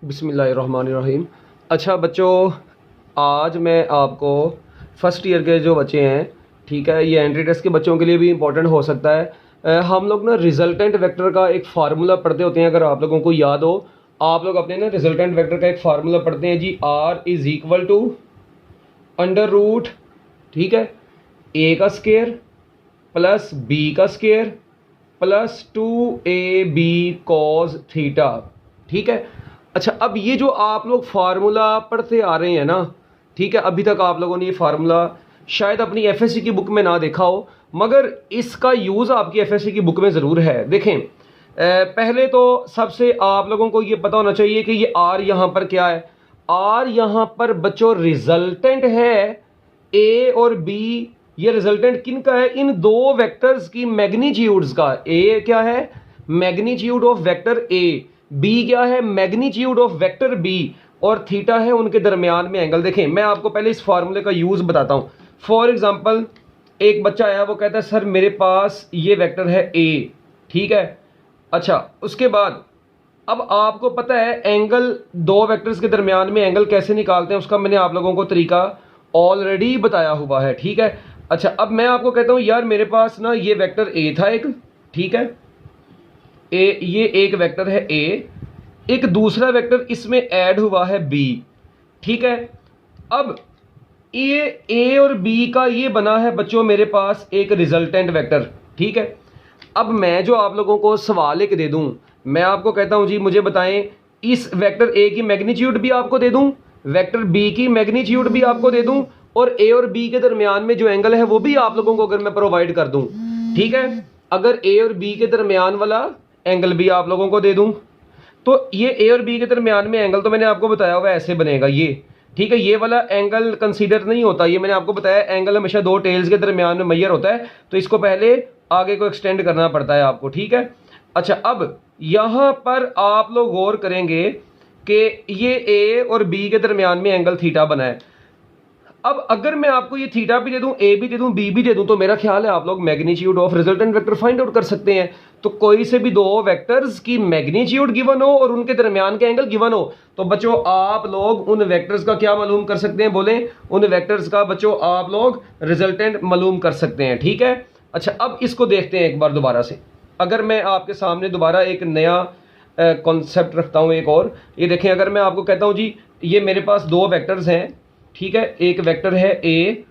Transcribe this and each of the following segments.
बिस्मिल्लाहिर्रहमानिर्रहीम। अच्छा बच्चों, आज मैं आपको फ़र्स्ट ईयर के जो बच्चे हैं, ठीक है, ये एंट्री टेस्ट के बच्चों के लिए भी इम्पोर्टेंट हो सकता है। हम लोग ना रिजल्टेंट वेक्टर का एक फार्मूला पढ़ते होते हैं। अगर आप लोगों को याद हो, आप लोग अपने ना रिजल्टेंट वेक्टर का एक फार्मूला पढ़ते हैं जी, R is equal to under root, ठीक है, ए का स्केयर प्लस बी का square plus 2ab cos theta, ठीक है। अच्छा, अब ये जो आप लोग फार्मूला पढ़ते आ रहे हैं ना, ठीक है, अभी तक आप लोगों ने ये फार्मूला शायद अपनी एफएससी की बुक में ना देखा हो, मगर इसका यूज़ आपकी एफएससी की बुक में ज़रूर है। देखें, पहले तो सबसे आप लोगों को ये पता होना चाहिए कि ये आर यहाँ पर क्या है। आर यहाँ पर बच्चों रिजल्टेंट है ए और बी। ये रिजल्टेंट किन का है? इन दो वेक्टर्स की मैग्नीट्यूड्स का। ए क्या है? Magnitude of vector A. B क्या है? Magnitude of vector B. और थीटा है उनके दरमियान में एंगल। देखें, मैं आपको पहले इस फार्मूले का यूज बताता हूं। फॉर एग्जांपल, एक बच्चा आया, वो कहता है सर मेरे पास ये वेक्टर है ए, ठीक है। अच्छा, उसके बाद अब आपको पता है एंगल, दो वेक्टर्स के दरमियान में एंगल कैसे निकालते हैं, उसका मैंने आप लोगों को तरीका ऑलरेडी बताया हुआ है, ठीक है। अच्छा, अब मैं आपको कहता हूं यार मेरे पास ना ये वेक्टर ए था एक, ठीक है, ए, ये एक वेक्टर है ए, एक दूसरा वेक्टर इसमें ऐड हुआ है बी, ठीक है। अब ये ए और बी का ये बना है बच्चों मेरे पास एक रिजल्टेंट वेक्टर, ठीक है। अब मैं जो आप लोगों को सवाल एक दे दूं, मैं आपको कहता हूं जी मुझे बताएं इस वेक्टर ए की मैग्नीट्यूड भी आपको दे दूं, वेक्टर बी की मैग्नीट्यूड भी आपको दे दूं, और ए और बी के दरमियान में जो एंगल है वो भी आप लोगों को अगर मैं प्रोवाइड कर दूं, ठीक है। अगर ए और बी के दरमियान वाला एंगल भी आप लोगों को दे दूं, तो ये ए और बी के दरमियान में एंगल तो मैंने आपको बताया हुआ ऐसे बनेगा ये, ठीक है। ये वाला एंगल कंसीडर नहीं होता, ये मैंने आपको बताया एंगल हमेशा दो टेल्स के दरमियान में मैयर होता है, तो इसको पहले आगे को एक्सटेंड करना पड़ता है आपको, ठीक है। अच्छा, अब यहां पर आप लोग गौर करेंगे कि ये ए और बी के दरमियान में एंगल थीटा बना है। अब अगर मैं आपको ये थीटा भी दे दूं, ए भी दे दूं, बी भी दे दूं, तो मेरा ख्याल है आप लोग magnitude of resultant vector find out कर सकते हैं। तो कोई से भी दो वेक्टर्स की मैग्नीट्यूड गिवन हो और उनके दरमियान के एंगल गिवन हो, तो बच्चों आप लोग उन वेक्टर्स का क्या मालूम कर सकते हैं? बोलें, उन वेक्टर्स का बच्चों आप लोग रिजल्टेंट मालूम कर सकते हैं, ठीक है। अच्छा, अब इसको देखते हैं एक बार दोबारा से। अगर मैं आपके सामने दोबारा एक नया कॉन्सेप्ट रखता हूं एक और, ये देखें, अगर मैं आपको कहता हूं जी ये मेरे पास दो वेक्टर्स हैं, ठीक है, एक वेक्टर है ए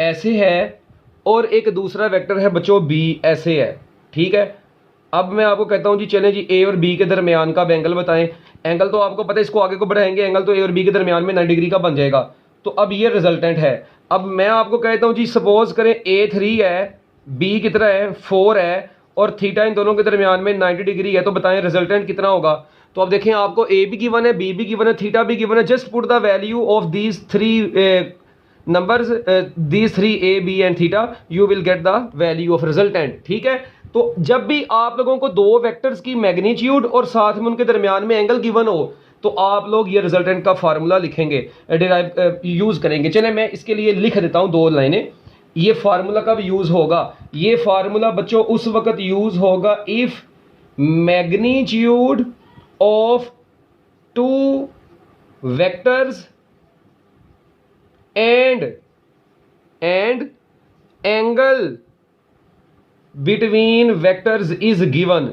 ऐसे है और एक दूसरा वेक्टर है बच्चों बी ऐसे है, ठीक है। अब मैं आपको कहता हूं जी चलें जी ए और बी के दरमियान का एंगल बताएं। एंगल तो आपको पता है, इसको आगे को बढ़ाएंगे एंगल तो ए और बी के दरमियान में 90 डिग्री का बन जाएगा। तो अब ये रिजल्टेंट है। अब मैं आपको कहता हूं जी सपोज करें ए 3 है, बी कितना है 4 है, और थीटा इन दोनों के दरमियान में 90 डिग्री है, तो बताएं रिजल्टेंट कितना होगा। तो अब देखें, आपको ए भी गिवन है, बी भी गिवन है, थीटा भी गिवन है। Just put the value of these three numbers, these three a b and theta, you will get the value of resultant, ठीक है। तो जब भी आप लोगों को दो वेक्टर्स की मैग्नीट्यूड और साथ में उनके दरमियान में एंगल गिवन हो, तो आप लोग ये रिजल्टेंट का फार्मूला लिखेंगे, डिराइव यूज करेंगे। चले मैं इसके लिए लिख देता हूं दो लाइनें। ये फार्मूला कब यूज होगा? ये फार्मूला बच्चों उस वक्त यूज होगा if magnitude of two vectors and angle between vectors is given,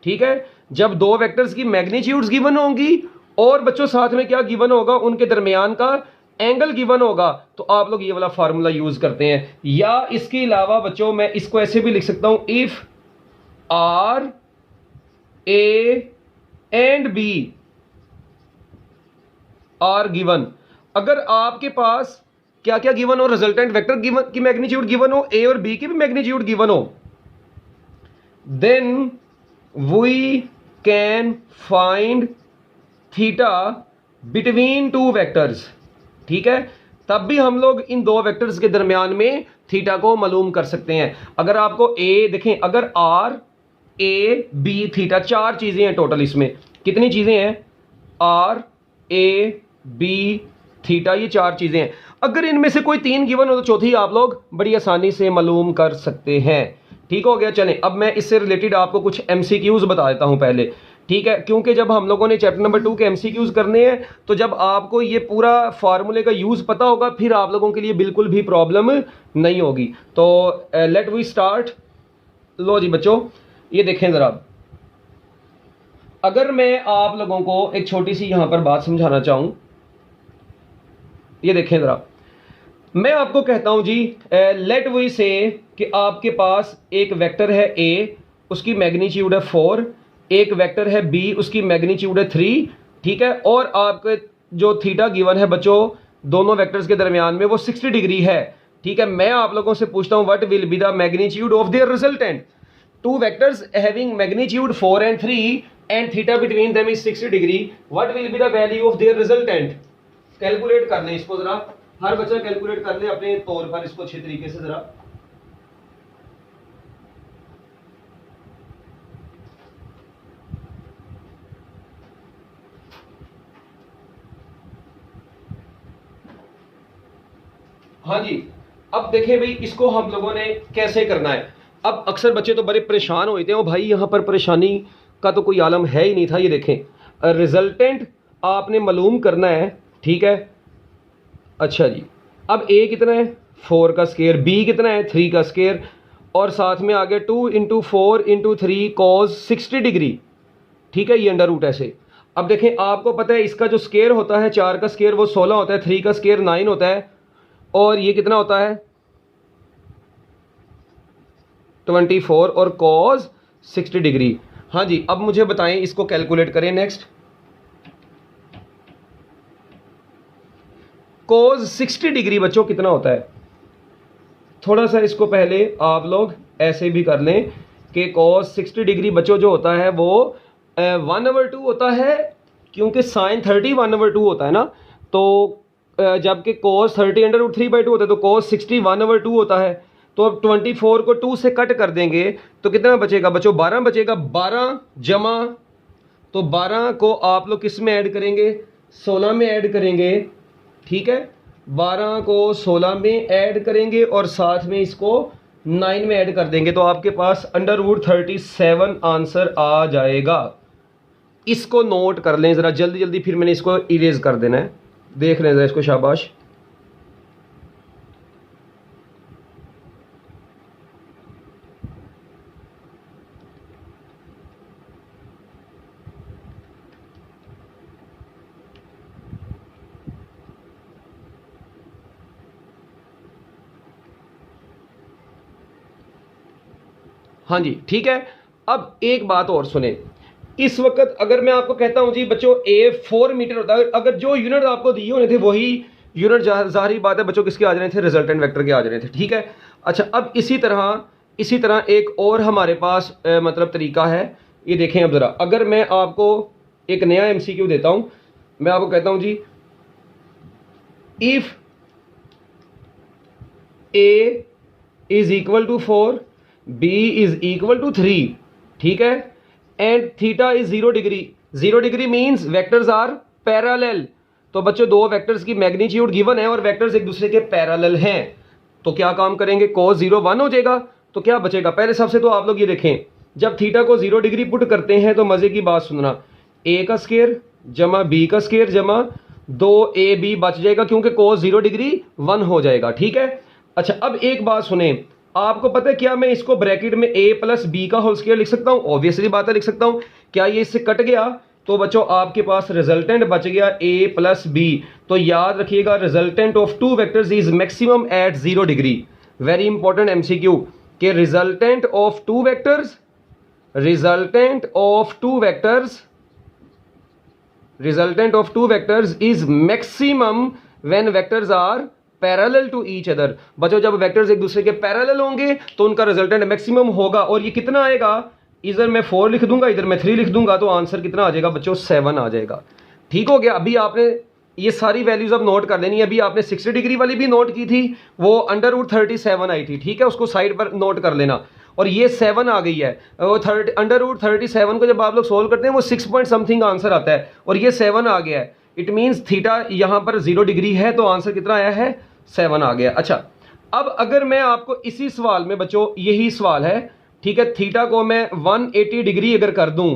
ठीक है। जब दो वेक्टर्स की मैग्नीट्यूड्स गिवन होंगी और बच्चों साथ में क्या गिवन होगा, उनके दरमियान का एंगल गिवन होगा, तो आप लोग ये वाला फार्मूला यूज करते हैं। या इसके अलावा बच्चों मैं इसको ऐसे भी लिख सकता हूं, if R A and B are given. अगर आपके पास क्या क्या गिवन हो, रिजल्टेंट वेक्टर गिवन की मैग्नीट्यूड गिवन हो, ए और बी की भी मैग्नीट्यूड गिवन हो, then we can find theta between two vectors, ठीक है। तब भी हम लोग इन दो वेक्टर्स के दरमियान में थीटा को मालूम कर सकते हैं। अगर आपको ए देखें, अगर आर ए बी थीटा, चार चीजें हैं टोटल, इसमें कितनी चीजें हैं? आर ए बी थीटा, ये चार चीजें हैं। अगर इनमें से कोई तीन गिवन हो तो चौथी आप लोग बड़ी आसानी से मालूम कर सकते हैं, ठीक हो गया। चलें अब मैं इससे रिलेटेड आपको कुछ एमसीक्यूज बता देता हूं। पहले ठीक है, क्योंकि जब हम लोगों ने चैप्टर नंबर 2 के एमसीक्यूज करने हैं तो जब आपको ये पूरा फार्मूले का यूज़ पता होगा फिर आप लोगों के लिए बिल्कुल भी प्रॉब्लम नहीं होगी। तो लेट वी स्टार्ट। लो जी बच्चों, ये देखें ज़रा, अगर मैं आप लोगों को एक छोटी सी यहां पर बात समझाना चाहूं, ये देखें ज़रा, मैं आपको कहता हूं जी लेट वी से कि आपके पास एक वेक्टर है ए, उसकी मैग्नीट्यूड है 4, एक वेक्टर है बी, उसकी मैग्नीट्यूड है 3, ठीक है, और आपके जो थीटा गिवन है बच्चों दोनों वेक्टर्स के दरमियान में वो 60 डिग्री है। ठीक है, मैं आप लोगों से पूछता हूं what will be the magnitude of their resultant. Two vectors having magnitude 4 and 3 and theta between them is 60 degree, what will be the value of their resultant? Calculate कर लें इसको जरा, हर बच्चा कैलकुलेट कर ले अपने तौर पर इसको अच्छे तरीके से जरा। हाँ जी, अब देखें भाई इसको हम लोगों ने कैसे करना है। अब अक्सर बच्चे तो बड़े परेशान होते हैं, भाई यहाँ पर परेशानी का तो कोई आलम है ही नहीं था। ये देखें रिजल्टेंट आपने मालूम करना है, ठीक है। अच्छा जी, अब ए कितना है 4 का स्केयर, बी कितना है 3 का स्केयर, और साथ में आ गया 2 × 4 × 3 cos 60 डिग्री, ठीक है, ये अंडर रूट ऐसे। अब देखें आपको पता है इसका जो स्केयर होता है 4 का स्केयर वो 16 होता है, 3 का स्केयर 9 होता है, और ये कितना होता है 24 और cos 60 डिग्री। हाँ जी, अब मुझे बताएं इसको कैलकुलेट करें। नेक्स्ट cos 60 डिग्री बच्चों कितना होता है, थोड़ा सा इसको पहले आप लोग ऐसे भी कर लें कि cos 60 डिग्री बच्चों जो होता है वो 1/2 होता है, क्योंकि sin 30 1/2 होता है ना, तो जबकि cos 30 √3/2 होता है, तो cos 60 1/2 होता है। तो अब 24 को 2 से कट कर देंगे तो कितना बचेगा बच्चों 12 बचेगा, 12 जमा, तो 12 को आप लोग किस में ऐड करेंगे 16 में ऐड करेंगे, ठीक है, 12 को 16 में ऐड करेंगे और साथ में इसको 9 में ऐड कर देंगे, तो आपके पास √37 आंसर आ जाएगा। इसको नोट कर लें ज़रा जल्दी जल्दी, फिर मैंने इसको इरेज कर देना है। देख लें ज़रा इसको, शाबाश। हाँ जी, ठीक है। अब एक बात और सुने, इस वक्त अगर मैं आपको कहता हूं जी बच्चों ए 4 मीटर होता है, अगर जो यूनिट आपको दिए होने थे वही यूनिट जाहिर बात है बच्चों किसके आ जाने थे, रिजल्टेंट वेक्टर के आ जाने थे, ठीक है। अच्छा, अब इसी तरह एक और हमारे पास मतलब तरीका है। ये देखें अब ज़रा, अगर मैं आपको एक नया एमसीक्यू देता हूं, मैं आपको कहता हूं जी if A is equal to 4, B is equal to 3, ठीक है, and theta is 0 degree. 0 degree means vectors are parallel. तो बच्चों दो वेक्टर्स की मैग्नीट्यूड गिवन है और वेक्टर्स एक दूसरे के पैरेलल हैं, तो क्या काम करेंगे cos 0 1 हो जाएगा, तो क्या बचेगा। पहले सबसे तो आप लोग ये देखें, जब थीटा को 0 डिग्री पुट करते हैं तो मजे की बात सुनना, ए का स्केयर जमा बी का स्केयर जमा 2ab बच जाएगा, क्योंकि cos 0 डिग्री 1 हो जाएगा, ठीक है। अच्छा, अब एक बात सुने, आपको पता है क्या मैं इसको ब्रैकेट में a + b का होल स्क्वायर लिख सकता हूं, ऑब्वियसली बात है लिख सकता हूं। क्या ये इससे कट गया, तो बच्चों आपके पास रिजल्टेंट बच गया a + b। तो याद रखिएगा resultant of two vectors is maximum at 0 degree. Very important MCQ के resultant of two vectors is maximum when vectors are parallel to each other. बच्चों जब वेक्टर्स एक दूसरे के पैरेलल होंगे तो उनका रिजल्टेंट मैक्सिमम होगा, और ये कितना आएगा, इधर मैं 4 लिख दूंगा इधर मैं 3 लिख दूंगा, तो आंसर कितना आ जाएगा बच्चों 7 आ जाएगा। ठीक हो गया। अभी आपने ये सारी वैल्यूज अब नोट कर लेनी है। अभी आपने 60 डिग्री वाली भी नोट की थी, वो √37 आई थी, ठीक है, उसको साइड पर नोट कर लेना। और ये 7 आ गई है, वो √37 को जब आप लोग सोल्व करते हैं वो 6 पॉइंट समथिंग आंसर आता है, और ये 7 आ गया है। इट मीन्स थीटा यहाँ पर 0 डिग्री है, तो आंसर कितना आया है 7 आ गया। अच्छा, अब अगर मैं आपको इसी सवाल में बच्चों, यही सवाल है, ठीक है, थीटा को मैं 180 डिग्री अगर कर दूं,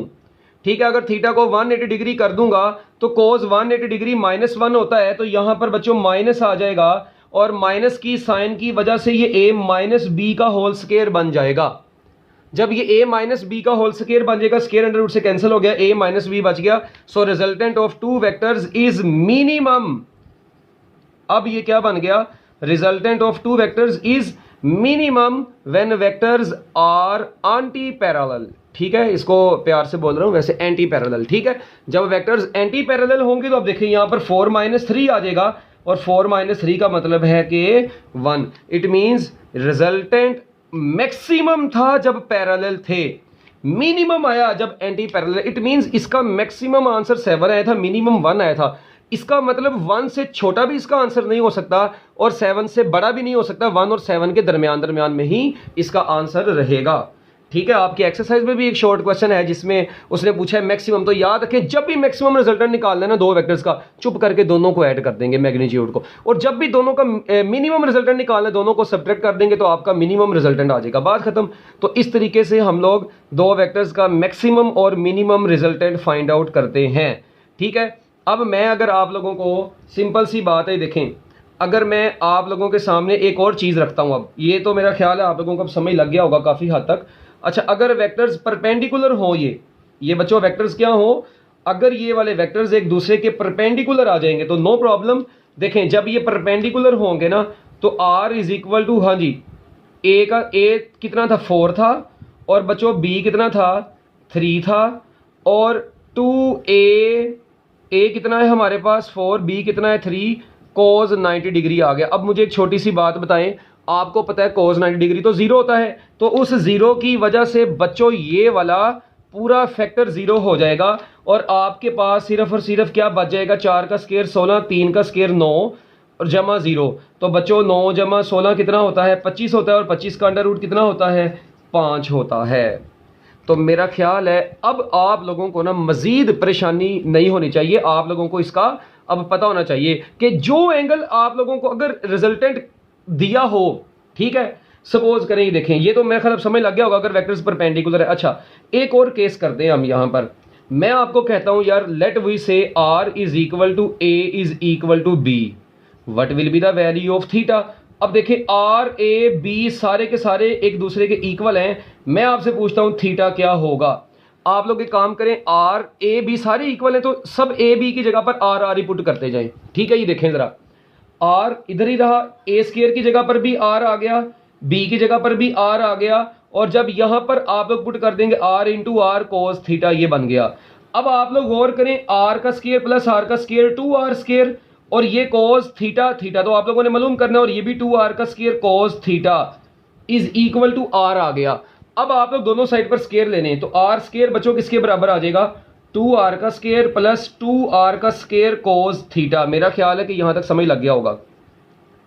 ठीक है। अगर थीटा को 180 डिग्री कर दूंगा तो कोस 180 डिग्री -1 होता है, तो यहां पर बच्चों माइनस आ जाएगा और माइनस की साइन की वजह से ये a माइनस बी का होल स्क्वायर बन जाएगा। जब ये a माइनस बी का होल स्क्वायर बन जाएगा, स्क्वायर अंडर रूट से कैंसिल हो गया, a माइनस बी बच गया। So resultant of two vectors is minimum. अब ये क्या बन गया, resultant of two vectors is minimum when vectors are anti parallel. ठीक है, इसको प्यार से बोल रहा हूं, वैसे एंटी पैरेलल। ठीक है, जब वेक्टर्स एंटी पैरेलल होंगे तो अब देखिए यहां पर 4-3 आ जाएगा और 4-3 का मतलब है कि 1। इट मींस रिजल्टेंट मैक्सिमम था जब पैरेलल थे, मिनिमम आया जब एंटी पैरेलल। इट मींस इसका मैक्सिमम आंसर 7 आया था, मिनिमम 1 आया था। इसका मतलब 1 से छोटा भी इसका आंसर नहीं हो सकता और 7 से बड़ा भी नहीं हो सकता। 1 और 7 के दरमियान में ही इसका आंसर रहेगा। ठीक है, आपकी एक्सरसाइज में भी एक शॉर्ट क्वेश्चन है जिसमें उसने पूछा है मैक्सिमम। तो याद रखें, जब भी मैक्सिमम रिजल्टेंट निकालना है ना दो वेक्टर्स का, चुप करके दोनों को ऐड कर देंगे मैग्नीट्यूड को, और जब भी दोनों का मिनिमम रिजल्टेंट निकालना है दोनों को सब्ट्रैक्ट कर देंगे तो आपका मिनिमम रिजल्टेंट आ जाएगा, बात खत्म। तो इस तरीके से हम लोग दो वेक्टर्स का मैक्सिमम और मिनिमम रिजल्टेंट फाइंड आउट करते हैं। ठीक है, अब मैं अगर आप लोगों को सिंपल सी बात है, देखें, अगर मैं आप लोगों के सामने एक और चीज़ रखता हूं, अब ये तो मेरा ख्याल है आप लोगों को अब समझ लग गया होगा काफ़ी हद तक। अच्छा, अगर वेक्टर्स परपेंडिकुलर हो, ये बच्चों वेक्टर्स क्या हो, अगर ये वाले वेक्टर्स एक दूसरे के परपेंडिकुलर आ जाएंगे तो नो प्रॉब्लम। देखें, जब ये परपेंडिकुलर होंगे ना तो r इज इक्वल टू, हाँ जी, a कितना था 4 था, और बच्चों b कितना था 3 था, और 2a कितना है हमारे पास 4, b कितना है 3, cos 90 डिग्री आ गया। अब मुझे एक छोटी सी बात बताएं, आपको पता है cos 90 डिग्री तो 0 होता है, तो उस 0 की वजह से बच्चों ये वाला पूरा फैक्टर 0 हो जाएगा और आपके पास सिर्फ और सिर्फ क्या बच जाएगा, 4 का स्क्वायर 16, 3 का स्क्वायर 9 और जमा 0। तो बच्चों 9 जमा 16 कितना होता है, 25 होता है, और 25 का अंडर रूट कितना होता है, 5 होता है। तो मेरा ख्याल है अब आप लोगों को ना मजीद परेशानी नहीं होनी चाहिए, आप लोगों को इसका अब पता होना चाहिए कि जो एंगल आप लोगों को अगर रिजल्टेंट दिया हो, ठीक है, सपोज करें, देखें ये तो मेरे ख्याल अब समझ लग गया होगा अगर वेक्टर्स परपेंडिकुलर है। अच्छा, एक और केस करते हैं हम यहाँ पर। मैं आपको कहता हूं यार, let we say r is equal to a is equal to b, what will be the value of theta. अब देखें r a b सारे के सारे एक दूसरे के इक्वल हैं, मैं आपसे पूछता हूं थीटा क्या होगा। आप लोग एक काम करें, r a b सारे इक्वल हैं तो सब a b की जगह पर r r ही पुट करते जाएं। ठीक है, ये देखें जरा, r इधर ही रहा, a स्क्वायर की जगह पर भी r आ गया, b की जगह पर भी r आ गया, और जब यहां पर आप लोग पुट कर देंगे r into R cos theta, ये बन गया। अब आप लोग गौर करें, r का स्क्वायर प्लस r का स्क्वायर 2r स्क्वायर, और ये कोस थीटा, थीटा तो आप लोगों ने मालूम करना है, और ये भी 2r का square cos theta is equal to r आ गया। अब आप लोग दोनों साइड पर स्क्वायर लेने हैं तो r स्क्वायर बच्चों किसके बराबर आ जाएगा, 2r का स्क्वायर प्लस 2r का स्क्वायर कोस थीटा। मेरा ख्याल है कि यहां तक समझ लग गया होगा।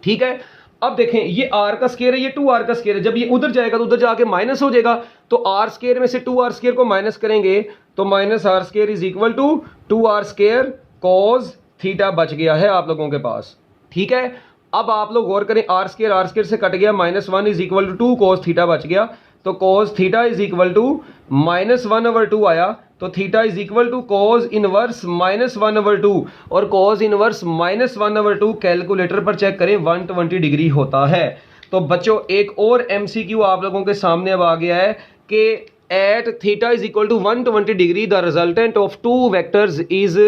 ठीक है, अब देखें ये r का स्क्वायर है, ये 2r का स्क्वायर है, जब ये उधर जाएगा तो उधर जाके माइनस हो जाएगा, तो r स्क्वायर में से 2r स्क्वायर को माइनस करेंगे तो minus r square is equal to 2r square cos theta बच गया है आप लोगों के पास। ठीक है, अब आप लोग गौर करें, r स्क्वायर से कट गया, -1 is equal to 2 cos theta बच गया, तो कोस थीटा इज इक्वल टू -1/2 आया, तो theta is equal to cos inverse -1/2, और कोस इनवर्स -1/2 कैलकुलेटर पर चेक करें 120 डिग्री होता है। तो बच्चों एक और MCQ आप लोगों के सामने अब आ गया है कि at theta is equal to 120 degree the resultant of two vectors is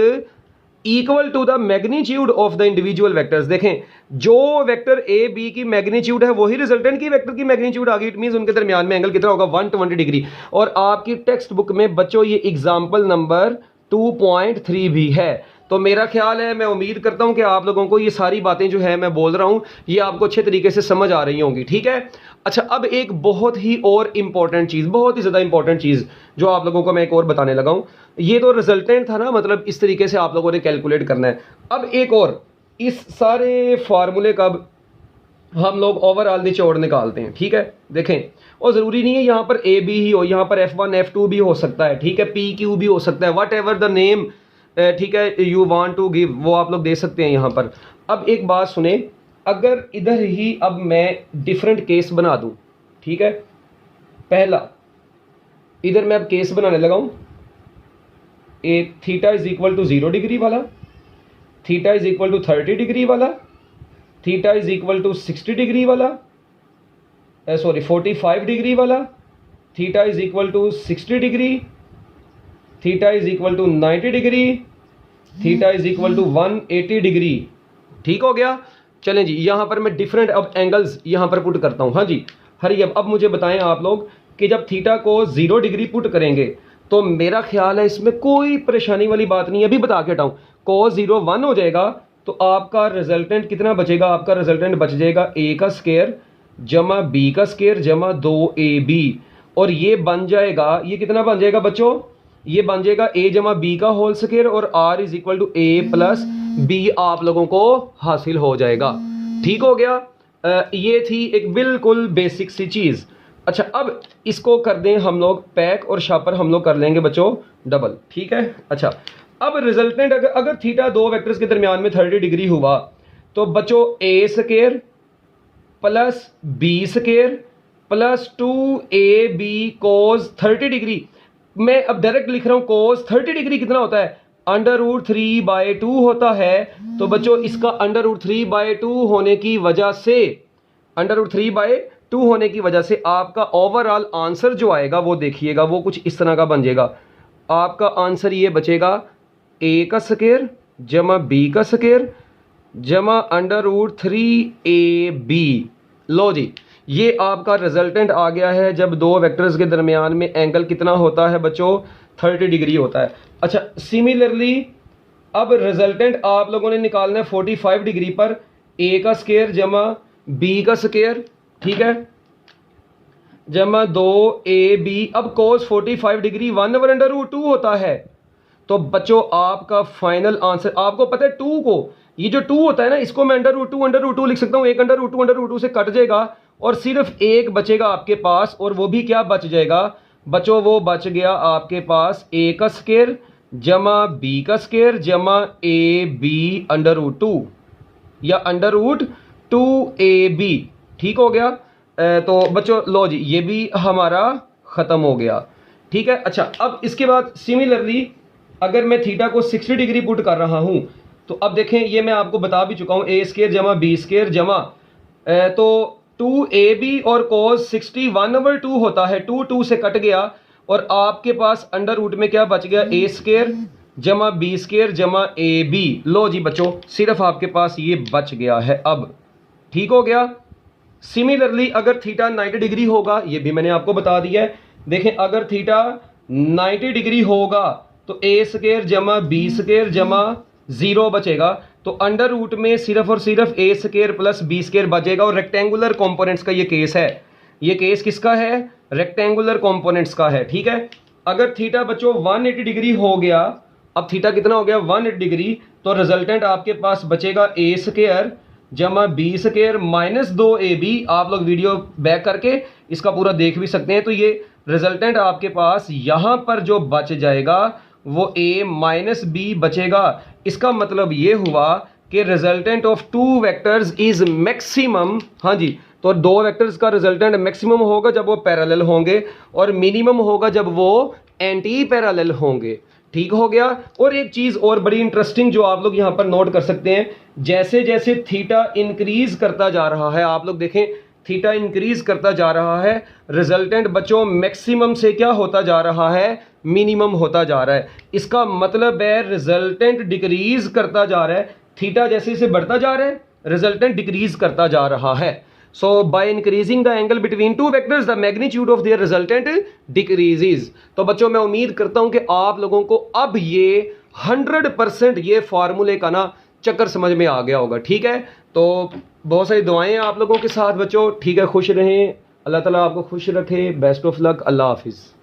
equal to the magnitude of the individual vectors. देखें, जो वेक्टर ए बी की मैग्नीट्यूड है वही रिजल्टेंट की वेक्टर की मैग्नीट्यूड आ गई। इट मींस उनके दरमियान में एंगल कितना होगा, 120 डिग्री। और आपकी टेक्स्ट बुक में बच्चों ये एग्जाम्पल नंबर 2.3 भी है। तो मेरा ख्याल है, मैं उम्मीद करता हूं कि आप लोगों को ये सारी बातें जो है मैं बोल रहा हूं ये आपको अच्छे तरीके से समझ आ रही होंगी। ठीक है, अच्छा, अब एक बहुत ही और इंपॉर्टेंट चीज़, बहुत ही ज़्यादा इंपॉर्टेंट चीज़ जो आप लोगों को मैं एक और बताने लगा हूं। ये तो रिजल्टेंट था ना, मतलब इस तरीके से आप लोगों ने कैलकुलेट करना है। अब एक और, इस सारे फार्मूले का हम लोग ओवरऑल निचोड़ निकालते हैं। ठीक है, देखें, और ज़रूरी नहीं है यहाँ पर ए बी ही हो, यहाँ पर F1 F2 भी हो सकता है। ठीक है, PQ भी हो सकता है, वट एवर द नेम, ठीक है, यू वांट टू गिव, वो आप लोग दे सकते हैं यहाँ पर। अब एक बात सुने, अगर इधर ही अब मैं डिफरेंट केस बना दूं, ठीक है, पहला इधर मैं अब केस बनाने लगा हूं, एक theta is equal to 0 degree वाला, theta is equal to 30 degree वाला, theta is equal to 60 degree वाला, 45 डिग्री वाला, theta is equal to 60 degree, theta is equal to 90 degree, theta is equal to 180 degree. ठीक हो गया। चलें जी, यहाँ पर मैं डिफरेंट अब एंगल्स यहाँ पर पुट करता हूँ। हाँ जी, हरी अब मुझे बताएं आप लोग कि जब थीटा को 0 डिग्री पुट करेंगे तो मेरा ख्याल है इसमें कोई परेशानी वाली बात नहीं है। अभी बता के हटाऊँ, cos 0 1 हो जाएगा तो आपका रिजल्टेंट कितना बचेगा? आपका रिजल्टेंट बच जाएगा a का स्क्वायर जमा b का स्क्वायर जमा 2ab, और ये बन जाएगा, ये कितना बन जाएगा बच्चों? ये बन जाएगा a जमा b का होल स्क्वायर और r is equal to a plus b आप लोगों को हासिल हो जाएगा। ठीक हो गया। ये थी एक बिल्कुल बेसिक सी चीज़। अच्छा, अब इसको कर दें हम लोग पैक और शापर हम लोग कर लेंगे बच्चों डबल। ठीक है। अच्छा, अब रिजल्टेंट अगर थीटा दो वेक्टर्स के दरमियान में 30 डिग्री हुआ तो बच्चों a square plus b square plus 2ab cos 30 degree. मैं अब डायरेक्ट लिख रहा हूं cos 30 डिग्री कितना होता है? √3/2 होता है। तो बच्चों इसका √3/2 होने की वजह से, √3/2 होने की वजह से आपका ओवरऑल आंसर जो आएगा वो देखिएगा, वो कुछ इस तरह का बन जाएगा। आपका आंसर ये बचेगा a का स्क्वायर जमा b का स्क्वायर जमा √3ab। लो जी, ये आपका रिजल्टेंट आ गया है जब दो वेक्टर्स के दरमियान में एंगल कितना होता है बच्चों? 30 डिग्री होता है। अच्छा, सिमिलरली अब रिजल्टेंट आप लोगों ने निकालना है 45 डिग्री पर a का स्क्वायर जमा b का स्क्वायर, ठीक है, जमा 2ab। अब cos 45 डिग्री 1/√2 होता है। तो बच्चों आपका फाइनल आंसर, आपको पता है 2 को, ये जो 2 होता है ना, इसको मैं √2 लिख सकता हूँ। एक √2 से कट जाएगा और सिर्फ एक बचेगा आपके पास, और वो भी क्या बच जाएगा बच्चों? वो बच गया आपके पास a का स्क्वायर जमा b का स्क्वायर जमा ab√2 या √2ab। ठीक हो गया। तो बच्चों लो जी, ये भी हमारा ख़त्म हो गया। ठीक है। अच्छा, अब इसके बाद सिमिलरली अगर मैं थीटा को 60 डिग्री पुट कर रहा हूं तो अब देखें, ये मैं आपको बता भी चुका हूं, a स्क्वायर जमा b स्क्वायर जमा तो 2ab और cos 60 1/2 होता है। 2 से कट गया और आपके पास √, में क्या बच गया? a स्क्वायर जमा b स्क्वायर जमा ab। लो जी बच्चों, सिर्फ आपके पास ये बच गया है अब। ठीक हो गया। सिमिलरली अगर थीटा 90 डिग्री होगा, ये भी मैंने आपको बता दिया है। देखें, अगर थीटा 90 डिग्री होगा तो a स्क्वायर जमा b स्क्वायर जमा 0 बचेगा। तो √, में सिर्फ और सिर्फ a square plus b square बचेगा। और रेक्टेंगुलर कंपोनेंट्स का ये केस है। ये केस किसका है? रेक्टेंगुलर कंपोनेंट्स का है। ठीक है। अगर थीटा बच्चों 180 डिग्री हो गया, अब थीटा कितना हो गया? 180 डिग्री, तो रिजल्टेंट आपके पास बचेगा a स्क्वायर जमा b स्क्वायर माइनस 2ab। आप लोग वीडियो बैक करके इसका पूरा देख भी सकते हैं। तो ये रिजल्टेंट आपके पास यहाँ पर जो बच जाएगा वो a माइनस b बचेगा। इसका मतलब ये हुआ कि resultant of two vectors is maximum. हाँ जी, तो दो वेक्टर्स का रिजल्टेंट मैक्सिमम होगा जब वो पैरेलल होंगे और मिनिमम होगा जब वो एंटी पैरेलल होंगे। ठीक हो गया। और एक चीज़ और बड़ी इंटरेस्टिंग जो आप लोग यहाँ पर नोट कर सकते हैं, जैसे जैसे थीटा इंक्रीज करता जा रहा है, आप लोग देखें थीटा इंक्रीज करता जा रहा है, रिजल्टेंट बच्चों मैक्सिमम से क्या होता जा रहा है? मिनिमम होता जा रहा है। इसका मतलब है रिजल्टेंट डिक्रीज करता जा रहा है। थीटा जैसे जैसे बढ़ता जा रहा है, रिजल्टेंट डिक्रीज करता जा रहा है। So by increasing the angle between two vectors, the magnitude of their resultant decreases। तो बच्चों मैं उम्मीद करता हूं कि आप लोगों को अब ये 100% ये फार्मूले का ना चक्कर समझ में आ गया होगा। ठीक है। तो बहुत सारी दुआएं आप लोगों के साथ बच्चों। ठीक है, खुश रहें, अल्लाह ताला आपको खुश रखे। बेस्ट ऑफ लक, अल्लाह हाफिज़।